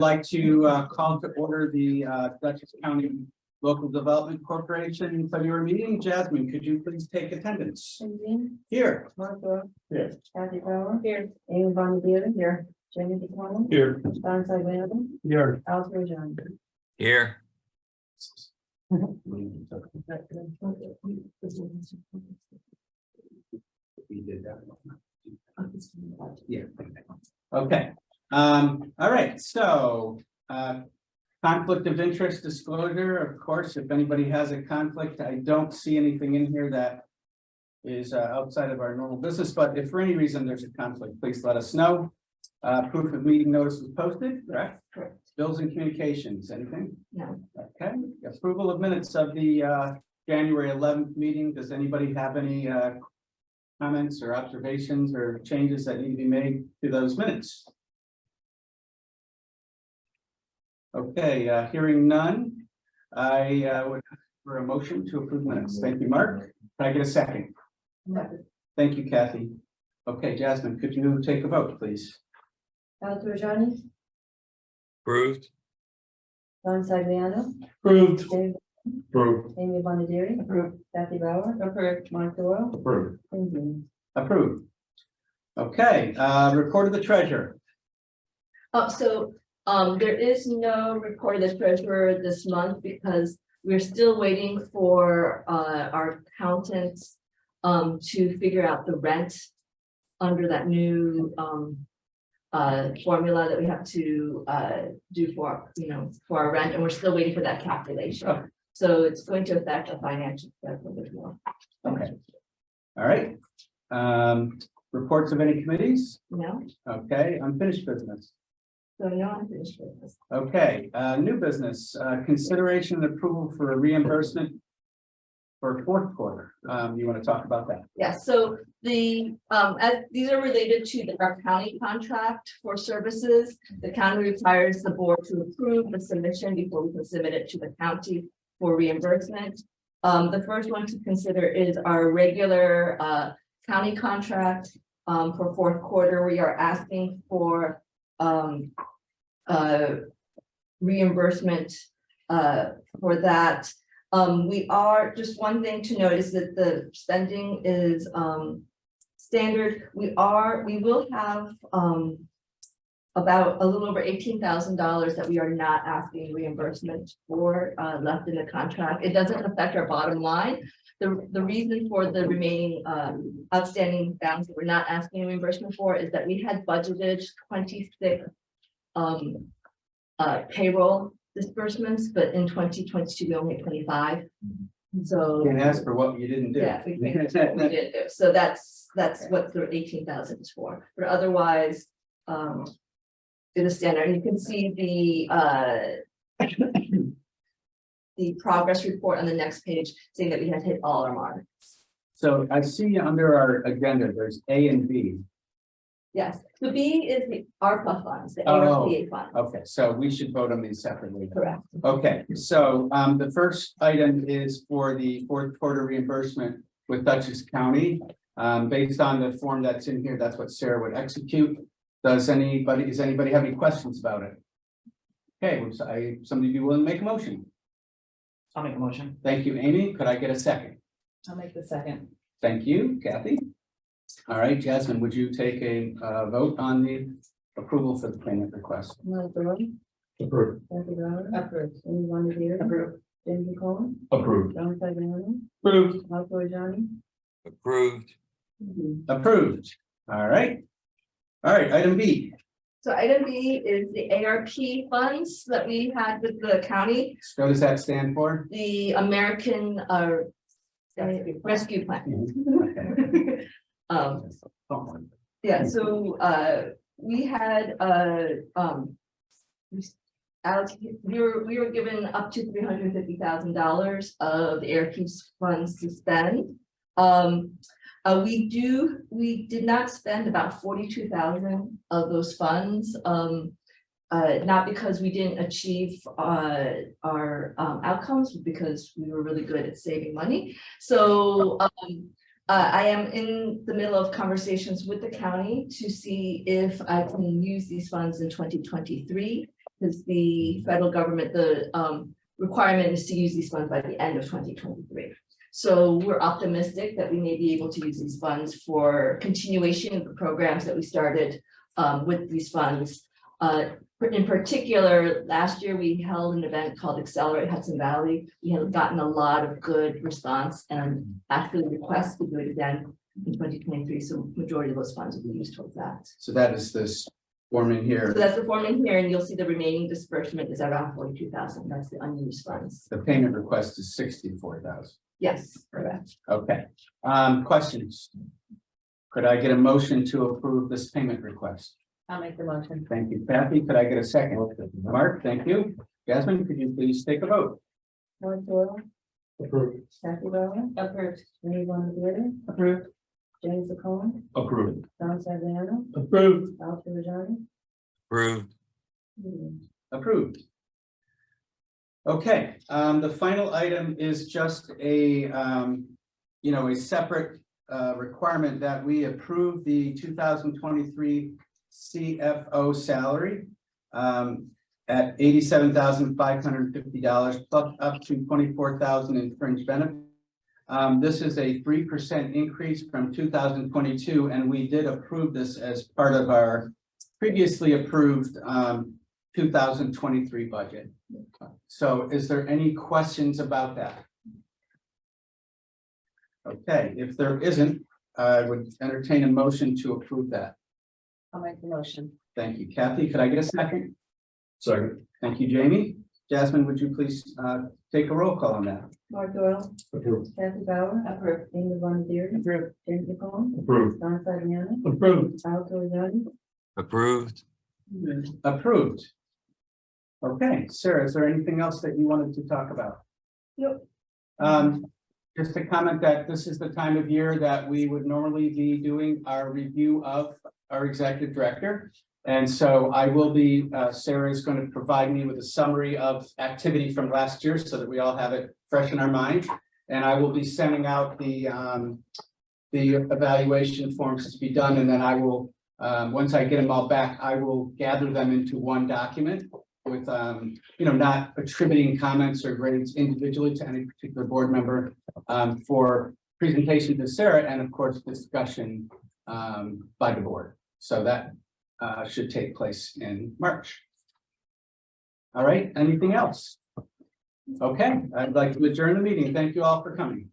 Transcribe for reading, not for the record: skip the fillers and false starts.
Like to call to order the Dutchess County Local Development Corporation February meeting. Jasmine, could you please take attendance? Cindy, Here. Martha. Here. Kathy Bauer. Here. Amy Bonadero. Here. Jamie DeCorlin. Here. Don Sagliano. Here. Alfred John. Here. We did that. Yeah. Okay. All right. So, conflict of interest disclosure, of course, if anybody has a conflict, I don't see anything in here that is outside of our normal business, but if for any reason there's a conflict, please let us know. Proof of meeting notice was posted, correct? Correct. Bills and communications, anything? No. Okay. Approval of minutes of the January 11th meeting. Does anybody have any comments or observations or changes that need to be made to those minutes? Okay, hearing none, I would ask for a motion to approve minutes. Thank you, Mark. Can I get a second? No. Thank you, Kathy. Okay, Jasmine, could you take a vote, please? Alfred John. Approved. Don Sagliano. Approved. Jamie. Approved. Amy Bonadero. Approved. Kathy Bauer. Approved. Mark Doyle. Approved. Cindy. Approved. Okay, report of the treasurer. There is no report of the treasurer this month because we're still waiting for our accountants to figure out the rent under that new formula that we have to do for our rent, and we're still waiting for that calculation. Oh. So it's going to affect the financial statement as well. Okay. All right. Reports of any committees? No, Okay, unfinished business. so no unfinished business. Okay, new business, consideration and approval for a reimbursement for fourth quarter. You want to talk about that? Yeah, so the, as these are related to our county contract for services, the county requires the board to approve the submission before we can submit it to the county for reimbursement. The first one to consider is our regular county contract for fourth quarter. We are asking for reimbursement for that. We are, just one thing to note is that the spending is standard. We will have about a little over $18,000 that we are not asking reimbursement for left in the contract. It doesn't affect our bottom line. The reason for the remaining outstanding balance that we're not asking reimbursement for is that we had budgeted 26 payroll disbursements, but in 2022 we only had 25. So Can't ask for what you didn't do. yeah, we did do. So that's what the 18,000 is for. But otherwise, it is standard. And you can see the progress report on the next page saying that we had hit all our marks. So I see under our agenda, there's A and B. Yes, the B is the ARPA funds, the Oh, ARPA funds. Okay, so we should vote on these separately. Correct. Okay, so the first item is for the fourth quarter reimbursement with Dutchess County. Based on the form that's in here, that's what Sarah would execute. Does anybody have any questions about it? Okay, somebody be willing to make a motion? I'll make a motion. Thank you, Amy. Could I get a second? I'll make the second. Thank you, Kathy. All right, Jasmine, would you take a vote on the approval for the payment request? Mark Doyle. Approved. Kathy Bauer. Approved. Amy Bonadero. Approved. Jamie DeCorlin. Approved. Don Sagliano. Approved. Alfred John. Approved. Approved. All right. All right, item B. So item B is the ARP funds that we had with the county, So what does that stand for? the American Rescue Plan. Okay. Yeah, so we had we were given up to $350,000 of the ARP funds to spend. We did not spend about 42,000 of those funds, not because we didn't achieve our outcomes, but because we were really good at saving money. So I am in the middle of conversations with the county to see if I can use these funds in 2023. because the federal government, the requirement is to use these funds by the end of 2023. So we're optimistic that we may be able to use these funds for continuation of the programs that we started with these funds. In particular, last year we held an event called Accelerate Hudson Valley. We have gotten a lot of good response and actually requests to do it again in 2023. So majority of those funds will be used towards that. So that is this form in So here. that's the form in here, and you'll see the remaining disbursement is around 42,000. That's the unused funds. The payment request is 64,000. Yes, correct. Okay, questions? Could I get a motion to approve this payment request? I'll make the motion. Thank you, Kathy. Could I get a second? Mark, thank you. Jasmine, could you please take a vote? Mark Doyle, Approved. Kathy Bowman, Approved. Amy Bondieri, Approved. James McCollum, Approved. Don Saviano, Approved. Al Rajani. approved, Approved. Okay, the final item is just a, a separate requirement that we approve the 2023 CFO salary at $87,550 plus up to $24,000 in fringe benefit. This is a 3% increase from 2022, and we did approve this as part of our previously approved 2023 budget. So is there any questions about that? Okay, if there isn't, I would entertain a motion to approve that. I'll make the motion. Thank you, Kathy. Could I get a second? Second. Thank you, Jamie. Jasmine, would you please take a roll call on that? Mark Doyle, Approved. Kathy Bauer, Approved. Amy Bondieri, Approved. James McCollum, Approved. Don Saviano, Approved. Al Rajani. approved. Approved. Okay, Sarah, is there anything else that you wanted to talk about? Nope. Just to comment that this is the time of year that we would normally be doing our review of our executive director. And so I will be, Sarah is going to provide me with a summary of activity from last year so that we all have it fresh in our mind. And I will be sending out the evaluation forms to be done. And then I will, once I get them all back, I will gather them into one document with, not attributing comments or grades individually to any particular board member for presentation to Sarah and of course discussion by the board. So that should take place in March. All right, anything else? Okay, I'd like to adjourn the meeting. Thank you all for coming.